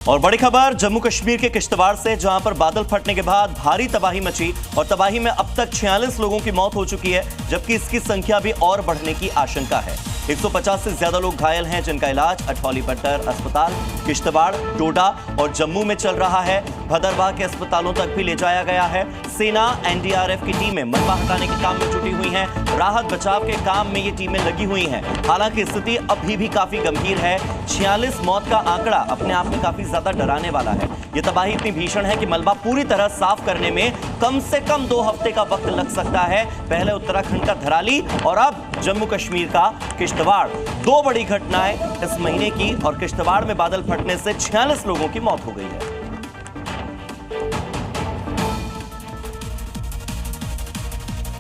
और बड़ी खबर जम्मू कश्मीर के किश्तवाड़ से, जहां पर बादल फटने के बाद भारी तबाही मची और तबाही में अब तक 46 लोगों की मौत हो चुकी है, जबकि इसकी संख्या भी और बढ़ने की आशंका है। 150 से ज्यादा लोग घायल हैं, जिनका इलाज अठौली बट्टर अस्पताल, किश्तवाड़, डोडा और जम्मू में चल रहा है। भदरवाह के अस्पतालों तक भी ले जाया गया है। सेना, एनडीआरएफ की टीमें मलबा हटाने के काम में जुटी हुई हैं। राहत बचाव के काम में ये टीमें लगी हुई हैं। हालांकि स्थिति अभी भी काफी गंभीर है। 46 मौत का आंकड़ा अपने आप में काफी ज्यादा डराने वाला है। ये तबाही इतनी भीषण है कि मलबा पूरी तरह साफ करने में कम से कम 2 हफ्ते का वक्त लग सकता है। पहले उत्तराखंड का धराली और अब जम्मू कश्मीर का किश्तवाड़। 2 बड़ी घटनाएं इस महीने की, और किश्तवाड़ में बादल फटने से 46 लोगों की मौत हो गई है।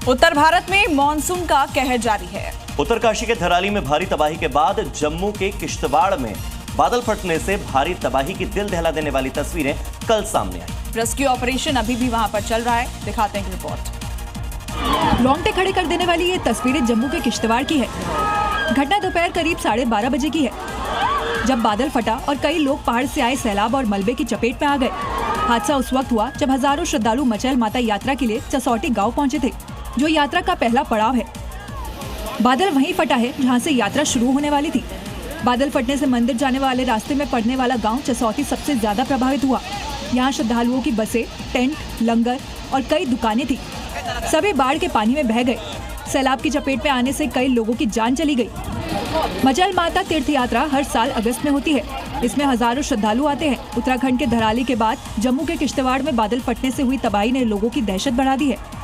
उत्तर भारत में मॉनसून का कहर जारी है। उत्तरकाशी के धराली में भारी तबाही के बाद जम्मू के किश्तवाड़ में बादल फटने से भारी तबाही की दिल दहला देने वाली तस्वीरें कल सामने आई। रेस्क्यू ऑपरेशन अभी भी वहां पर चल रहा है, दिखाते हैं रिपोर्ट। रोंगटे खड़े कर देने वाली ये तस्वीरें जम्मू के किश्तवाड़ की है। घटना दोपहर करीब 12:30 बजे की है, जब बादल फटा और कई लोग पहाड़ से आए सैलाब और मलबे की चपेट में आ गए। हादसा उस वक्त हुआ जब हजारों श्रद्धालु मचैल माता यात्रा के लिए चसौटी गांव पहुंचे थे, जो यात्रा का पहला पड़ाव है। बादल वहीं फटा है जहां से यात्रा शुरू होने वाली थी। बादल फटने से मंदिर जाने वाले रास्ते में पड़ने वाला गांव चसौटी सबसे ज्यादा प्रभावित हुआ। यहाँ श्रद्धालुओं की बसें, टेंट, लंगर और कई दुकानें थी। सभी बाढ़ के पानी में बह गए। सैलाब की चपेट में आने से कई लोगों की जान चली गई। मचैल माता तीर्थ यात्रा हर साल अगस्त में होती है। इसमें हजारों श्रद्धालु आते हैं। उत्तराखंड के धराली के बाद जम्मू के किश्तवाड़ में बादल फटने से हुई तबाही ने लोगों की दहशत बढ़ा दी है।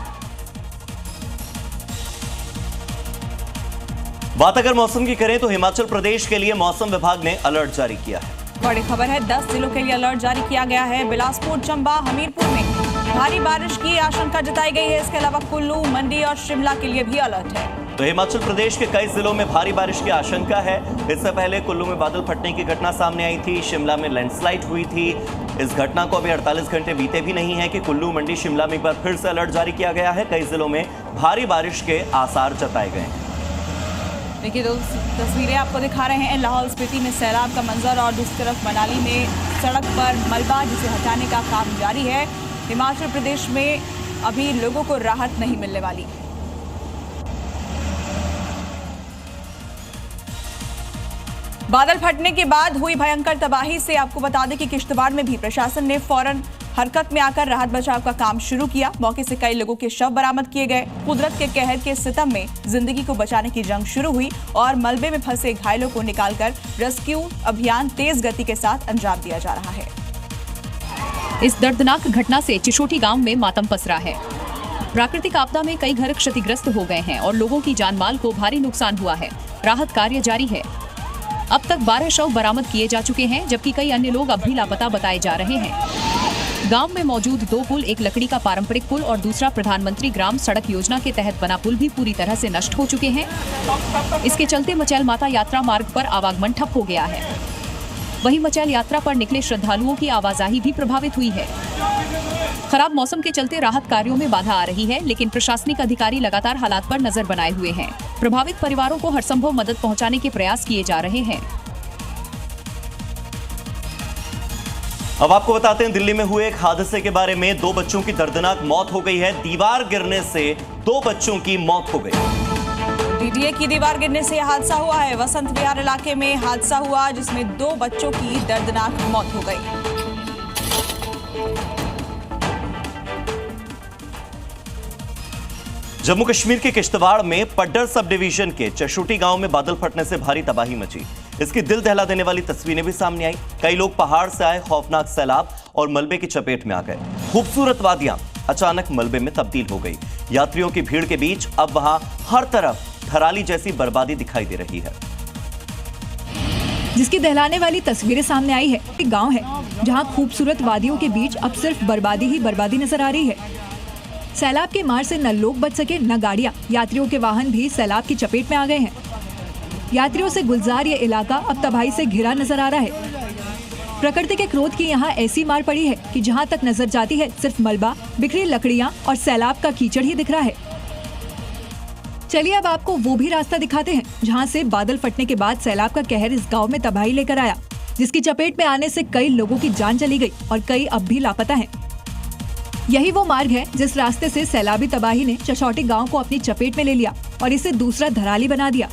बात अगर मौसम की करें तो हिमाचल प्रदेश के लिए मौसम विभाग ने अलर्ट जारी किया है। बड़ी खबर है, 10 जिलों के लिए अलर्ट जारी किया गया है। बिलासपुर, चंबा, हमीरपुर में भारी बारिश की आशंका जताई गई है। इसके अलावा कुल्लू, मंडी और शिमला के लिए भी अलर्ट है। तो हिमाचल प्रदेश के कई जिलों में भारी बारिश की आशंका है। इससे पहले कुल्लू में बादल फटने की घटना सामने आई थी। शिमला में लैंडस्लाइड हुई थी। इस घटना को अभी 48 घंटे बीते भी नहीं है कि कुल्लू, मंडी, शिमला में एक बार फिर से अलर्ट जारी किया गया है। कई जिलों में भारी बारिश के आसार जताए गए हैं। देखिए, दो तस्वीरें आपको दिखा रहे हैं। लाहौल स्पीति में सैलाब का मंजर और दूसरी तरफ मनाली में सड़क पर मलबा जिसे हटाने का काम जारी है। हिमाचल प्रदेश में अभी लोगों को राहत नहीं मिलने वाली। बादल फटने के बाद हुई भयंकर तबाही से आपको बता दें कि किश्तवाड़ में भी प्रशासन ने फौरन हरकत में आकर राहत बचाव का काम शुरू किया। मौके से कई लोगों के शव बरामद किए गए। कुदरत के कहर के सितम में जिंदगी को बचाने की जंग शुरू हुई और मलबे में फंसे घायलों को निकालकर रेस्क्यू अभियान तेज गति के साथ अंजाम दिया जा रहा है। इस दर्दनाक घटना से चिशोटी गांव में मातम पसरा है। प्राकृतिक आपदा में कई घर क्षतिग्रस्त हो गए हैं और लोगों की जान माल को भारी नुकसान हुआ है। राहत कार्य जारी है। अब तक 12 शव बरामद किए जा चुके हैं, जबकि कई अन्य लोग अब भी लापता बताए जा रहे हैं। गांव में मौजूद 2 पुल, एक लकड़ी का पारंपरिक पुल और दूसरा प्रधानमंत्री ग्राम सड़क योजना के तहत बना पुल भी पूरी तरह से नष्ट हो चुके हैं। इसके चलते मचैल माता यात्रा मार्ग पर आवागमन ठप हो गया है। वहीं मचैल यात्रा पर निकले श्रद्धालुओं की आवाजाही भी प्रभावित हुई है। खराब मौसम के चलते राहत कार्यों में बाधा आ रही है, लेकिन प्रशासनिक अधिकारी लगातार हालात पर नजर बनाए हुए हैं। प्रभावित परिवारों को हरसंभव मदद पहुंचाने के प्रयास किए जा रहे हैं। अब आपको बताते हैं दिल्ली में हुए एक हादसे के बारे में। 2 बच्चों की दर्दनाक मौत हो गई है। दीवार गिरने से 2 बच्चों की मौत हो गई। डीडीए की दीवार गिरने से हादसा हुआ है। वसंत विहार इलाके में हादसा हुआ, जिसमें 2 बच्चों की दर्दनाक मौत हो गई। जम्मू कश्मीर के किश्तवाड़ में पड्डर सब डिवीजन के चशोटी गांव में बादल फटने से भारी तबाही मची। इसकी दिल दहला देने वाली तस्वीरें भी सामने आई। कई लोग पहाड़ से आए खौफनाक सैलाब और मलबे की चपेट में आ गए। खूबसूरत वादियां अचानक मलबे में तब्दील हो गई। यात्रियों की भीड़ के बीच अब वहां हर तरफ धराली जैसी बर्बादी दिखाई दे रही है। जिसकी दहलाने वाली तस्वीरें सामने आई है। एक गांव है जहां खूबसूरत वादियों के बीच अब सिर्फ बर्बादी ही बर्बादी नजर आ रही है। सैलाब के मार से न लोग बच सके न गाड़ियां। यात्रियों के वाहन भी सैलाब की चपेट में आ गए हैं। यात्रियों से गुलजार ये इलाका अब तबाही से घिरा नजर आ रहा है। प्रकृति के क्रोध की यहाँ ऐसी मार पड़ी है कि जहाँ तक नजर जाती है सिर्फ मलबा, बिखरी लकड़ियाँ और सैलाब का कीचड़ ही दिख रहा है। चलिए अब आपको वो भी रास्ता दिखाते हैं जहाँ से बादल फटने के बाद सैलाब का कहर इस गांव में तबाही लेकर आया। जिसकी चपेट में आने से कई लोगों की जान चली गई और कई अब भी लापता हैं। यही वो मार्ग है जिस रास्ते से सैलाबी तबाही ने चशौटी गांव को अपनी चपेट में ले लिया और इसे दूसरा धराली बना दिया।